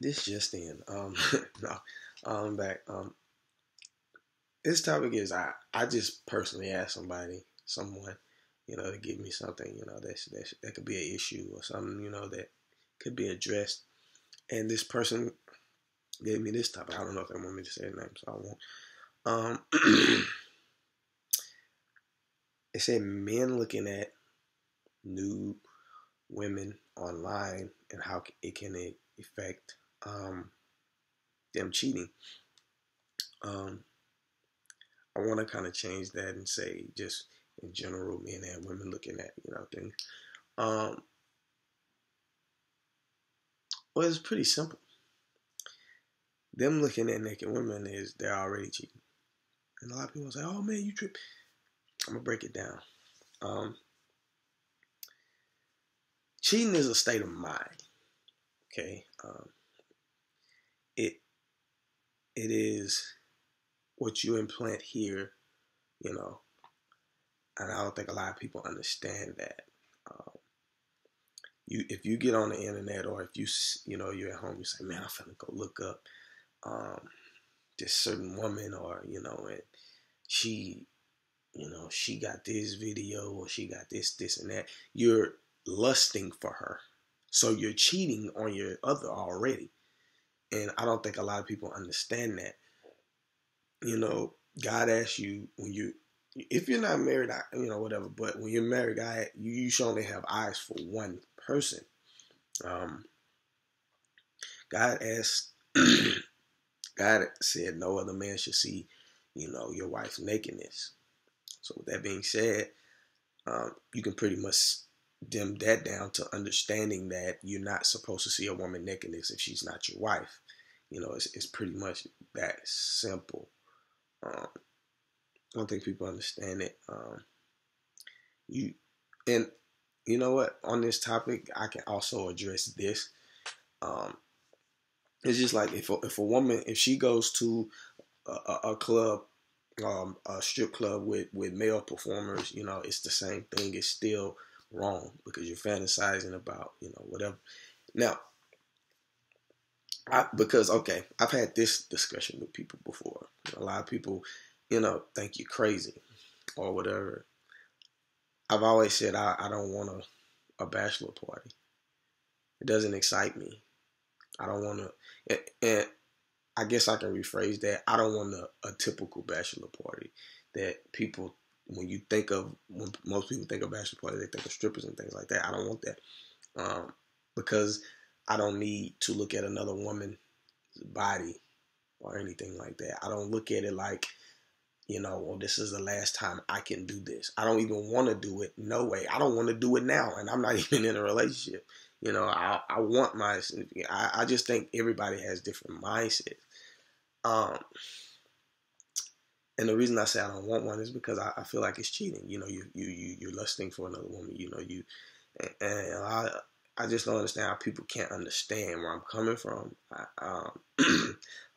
This just in. No, I'm back. This topic is I just personally asked someone, to give me something, that could be an issue or something, that could be addressed. And this person gave me this topic. I don't know if they want me to say the name, so I won't. They said men looking at nude women online and how it can affect them cheating. I want to kind of change that and say just in general, men and women looking at things. Well, it's pretty simple. Them looking at naked women is they're already cheating, and a lot of people say, "Oh man, you trip." I'm gonna break it down. Cheating is a state of mind. Okay, it is what you implant here, and I don't think a lot of people understand that. If you get on the internet, or if you're at home, you say, "Man, I'm finna go look up this certain woman," or and she, she got this video, or she got this and that. You're lusting for her, so you're cheating on your other already. And I don't think a lot of people understand that. God asks you if you're not married, whatever. But when you're married, you should only have eyes for one person. God asked, God said, no other man should see, your wife's nakedness. So with that being said, you can pretty much dim that down to understanding that you're not supposed to see a woman nakedness if she's not your wife. It's pretty much that simple. I don't think people understand it. You know what? On this topic, I can also address this. It's just like if a woman, if she goes to a club, a strip club with male performers, it's the same thing. It's still wrong because you're fantasizing about whatever. Now, I've had this discussion with people before. A lot of people, think you're crazy or whatever. I've always said I don't want a bachelor party. It doesn't excite me. I don't want to, and I guess I can rephrase that. I don't want a typical bachelor party that people, when most people think of bachelor party, they think of strippers and things like that. I don't want that because I don't need to look at another woman's body or anything like that. I don't look at it like, well, this is the last time I can do this. I don't even want to do it. No way. I don't want to do it now, and I'm not even in a relationship. I want my. I just think everybody has different mindsets. And the reason I say I don't want one is because I feel like it's cheating. You're lusting for another woman. And I just don't understand how people can't understand where I'm coming from. A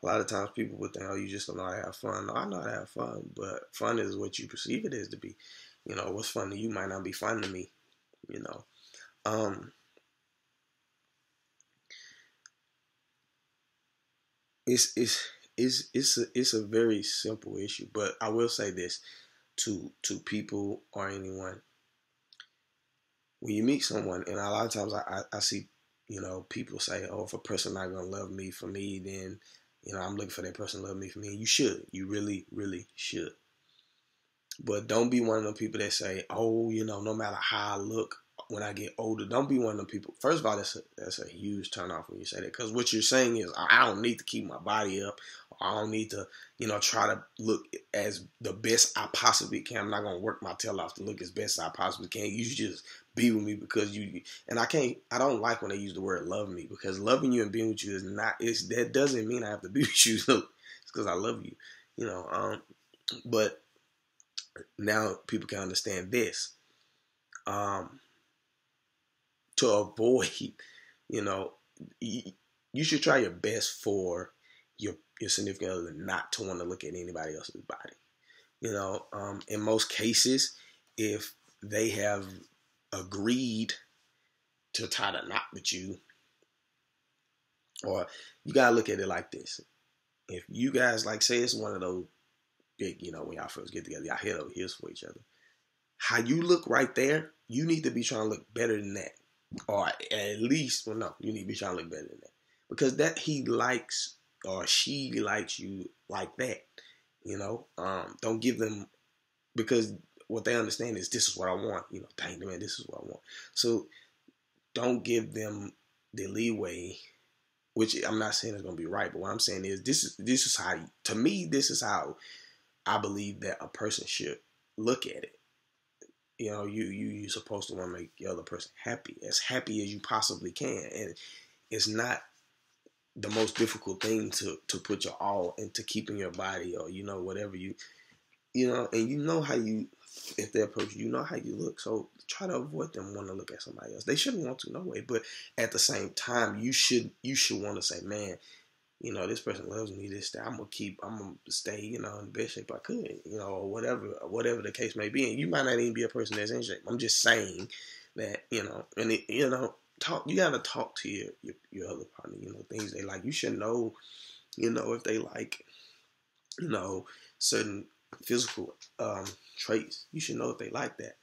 lot of times people would think, oh, you just don't know how to have fun. No, I know how to have fun, but fun is what you perceive it is to be. What's fun to you might not be fun to me. It's a very simple issue, but I will say this to people or anyone: when you meet someone, and a lot of times I see people say, oh, if a person not gonna love me for me, then I'm looking for that person to love me for me. And you should, you really, really should. But don't be one of them people that say, oh, no matter how I look when I get older, don't be one of them people. First of all, that's a huge turnoff when you say that, because what you're saying is, I don't need to keep my body up. I don't need to, try to look as the best I possibly can. I'm not gonna work my tail off to look as best I possibly can. You should just be with me because you. And I don't like when they use the word love me, because loving you and being with you is not. That doesn't mean I have to be with you. It's because I love you. But now people can understand this. To avoid, you should try your best for your significant other not to want to look at anybody else's body. In most cases, if they have agreed to tie the knot with you, Or you gotta look at it like this. If you guys, like, say it's one of those big, when y'all first get together, y'all head over heels for each other. How you look right there, you need to be trying to look better than that. Or at least, well, no, you need to be trying to look better than that. Because that he likes or she likes you like that. Don't give them, because what they understand is this is what I want. Dang, man, this is what I want. So don't give them the leeway, which I'm not saying is going to be right, but what I'm saying is this is how, to me, this is how I believe that a person should look at it. You're supposed to want to make the other person happy as you possibly can, and it's not the most difficult thing to put your all into keeping your body, or whatever and how you, if they're approach you, how you look. So try to avoid them wanting to look at somebody else. They shouldn't want to, no way. But at the same time, you should want to say, man, this person loves me, that I'm gonna stay, in the best shape I could, or whatever the case may be. And you might not even be a person that's in shape. I'm just saying that, and talk. You gotta talk to your other partner. Things they like. You should know, if they like, certain physical traits. You should know if they like that.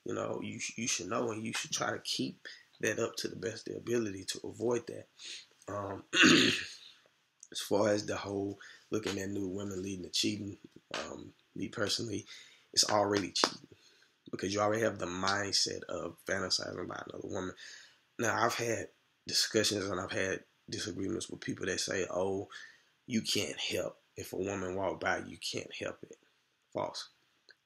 You should know, and you should try to keep that up to the best of their ability to avoid that. As far as the whole looking at nude women leading to cheating, me personally, it's already cheating, because you already have the mindset of fantasizing about another woman. Now, I've had discussions and I've had disagreements with people that say, oh, you can't help. If a woman walk by, you can't help it. False.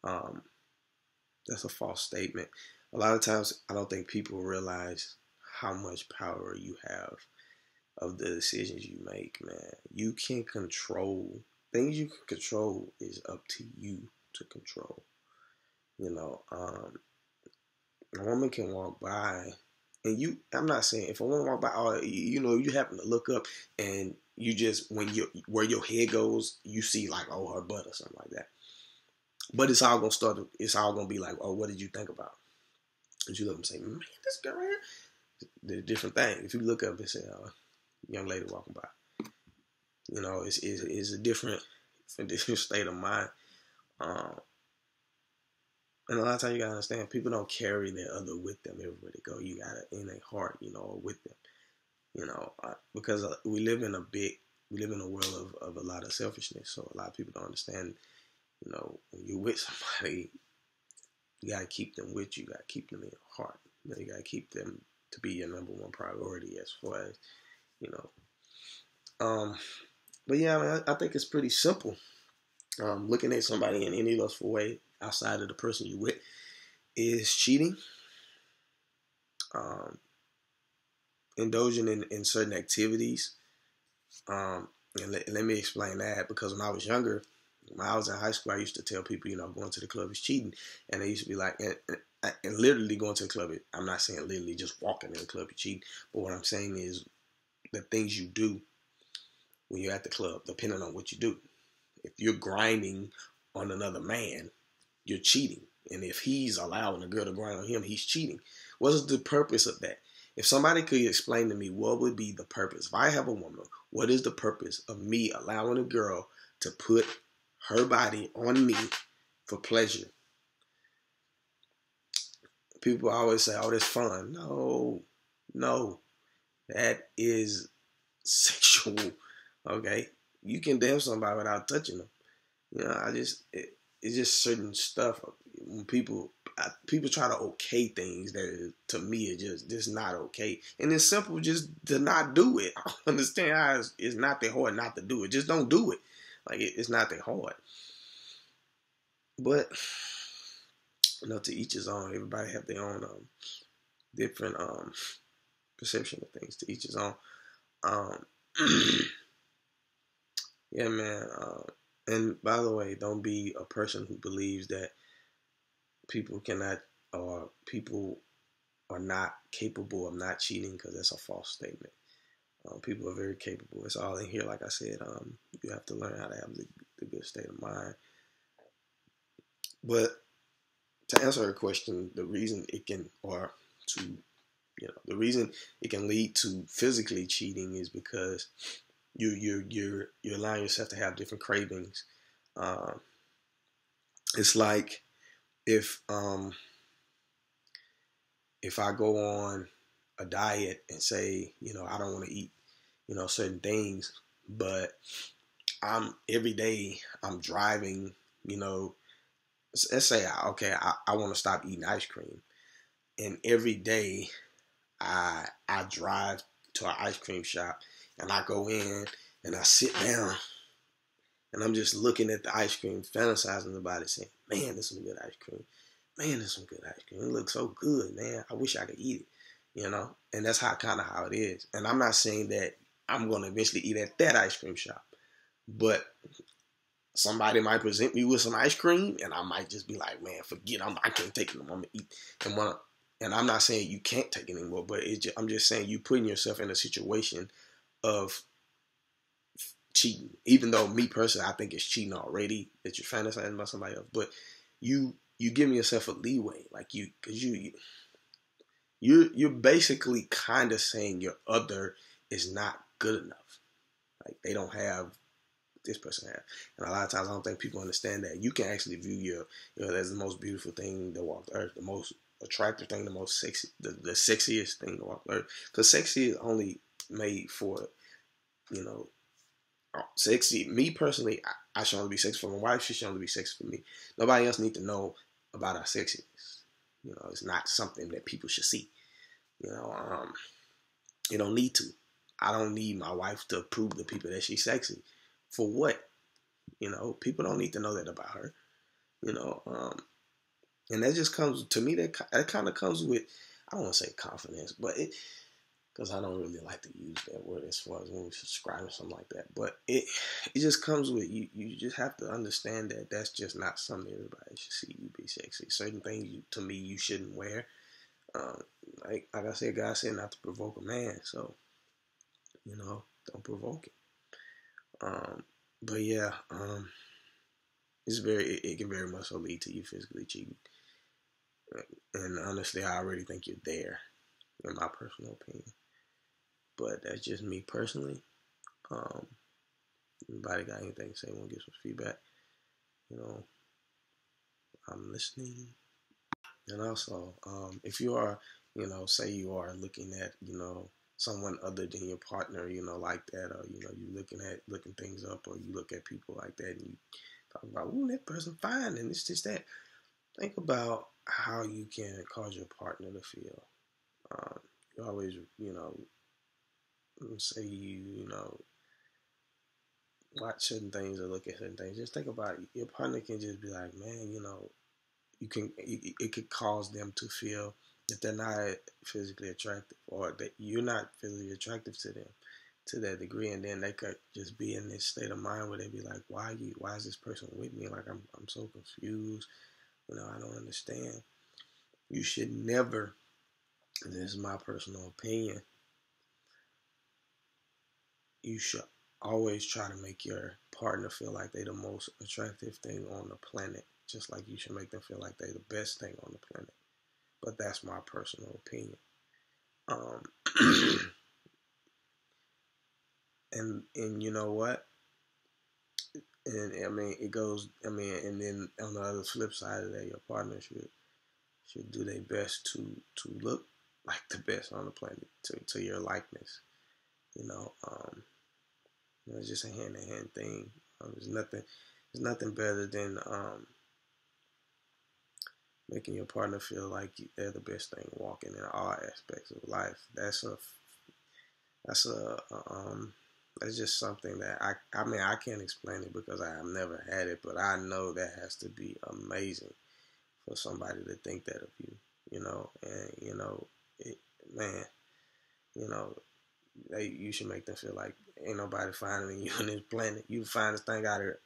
That's a false statement. A lot of times, I don't think people realize how much power you have of the decisions you make, man. You can control things. You can control is up to you to control. A woman can walk by, and I'm not saying if a woman walk by, you happen to look up and you just, where your head goes, you see like, oh, her butt or something like that. But it's all gonna be like, oh, what did you think about? And you look and say, man, this girl right here. The different thing. If you look up and say, oh, young lady walking by, it's a different state of mind. And a lot of times you gotta understand, people don't carry their other with them everywhere they go. You got it in their heart, with them. Because we live in a world of a lot of selfishness. So a lot of people don't understand. When you're with somebody, you gotta keep them with you. You gotta keep them in your heart. You gotta keep them to be your number one priority as far as, But yeah, I mean, I think it's pretty simple. Looking at somebody in any lustful way outside of the person you're with is cheating. Indulging in certain activities. And let me explain that, because when I was younger, when I was in high school, I used to tell people, going to the club is cheating. And they used to be like, and literally going to the club, I'm not saying literally just walking in the club is cheating. But what I'm saying is the things you do when you're at the club, depending on what you do. If you're grinding on another man, you're cheating. And if he's allowing a girl to grind on him, he's cheating. What is the purpose of that? If somebody could explain to me what would be the purpose, if I have a woman, what is the purpose of me allowing a girl to put her body on me for pleasure? People always say, oh, that's fun. No, that is sexual. Okay? You can damn somebody without touching them. It's just certain stuff. When people try to okay things that to me are just not okay. And it's simple just to not do it. I understand how it's not that hard not to do it. Just don't do it. Like, it's not that hard. But, to each his own. Everybody have their own different perception of things. To each his own. Yeah, man. And by the way, don't be a person who believes that people cannot, or people are not capable of not cheating, because that's a false statement. People are very capable. It's all in here. Like I said, you have to learn how to have the good state of mind. But to answer her question, the reason it can, or to The reason it can lead to physically cheating is because you're allowing yourself to have different cravings. Um, it's like if if I go on a diet and say, I don't want to eat, certain things, but I'm every day I'm driving, let's say, okay, I want to stop eating ice cream. And every day I drive to an ice cream shop and I go in and I sit down and I'm just looking at the ice cream, fantasizing about it, saying, man, this is some good ice cream. Man, this is some good ice cream. It looks so good, man. I wish I could eat it, And that's kind of how it is. And I'm not saying that I'm going to eventually eat at that ice cream shop. But somebody might present me with some ice cream, and I might just be like, man, forget it. I can't take it anymore. I'm going to eat. And I'm not saying you can't take it anymore, but I'm just saying you putting yourself in a situation of cheating. Even though me personally, I think it's cheating already that you're fantasizing about somebody else. But you giving yourself a leeway, like because you're basically kind of saying your other is not good enough. Like they don't have this person have. And a lot of times I don't think people understand that. You can actually view as the most beautiful thing that walked the earth, the most attractive thing, the most sexy, the sexiest thing to walk the earth. Because sexy is only made for, sexy. Me personally, I should only be sexy for my wife. She should only be sexy for me. Nobody else need to know about our sexiness. It's not something that people should see. You don't need to. I don't need my wife to prove to people that she's sexy. For what? People don't need to know that about her. And that just comes to me. That kind of comes with, I don't want to say confidence, but because I don't really like to use that word as far as when we're subscribing something like that. But it just comes with you. You just have to understand that that's just not something everybody should see you be sexy. Certain things to me you shouldn't wear. Like I said, God said not to provoke a man, so don't provoke it. But yeah, it can very much so lead to you physically cheating. And honestly, I already think you're there, in my personal opinion. But that's just me personally. Anybody got anything to say? Want to give some feedback? I'm listening. And also, if you are, say you are looking at, someone other than your partner, like that, or you looking things up, or you look at people like that, and you talk about, ooh, that person fine, and it's just that. Think about how you can cause your partner to feel. You always, say watch certain things or look at certain things. Just think about it. Your partner can just be like, man, it could cause them to feel that they're not physically attractive, or that you're not physically attractive to them to that degree, and then they could just be in this state of mind where they be like, why is this person with me? Like I'm so confused. I don't understand. You should never, and this is my personal opinion, you should always try to make your partner feel like they're the most attractive thing on the planet, just like you should make them feel like they're the best thing on the planet. But that's my personal opinion. And you know what? And I mean, it goes. I mean, and then on the other flip side of that, your partner should do their best to look like the best on the planet to your likeness. It's just a hand in hand thing. There's nothing better than making your partner feel like they're the best thing walking in all aspects of life. That's just something that I mean, I can't explain it because I have never had it, but I know that has to be amazing for somebody to think that of you, and man, you should make them feel like ain't nobody finding you on this planet. You the finest thing out here.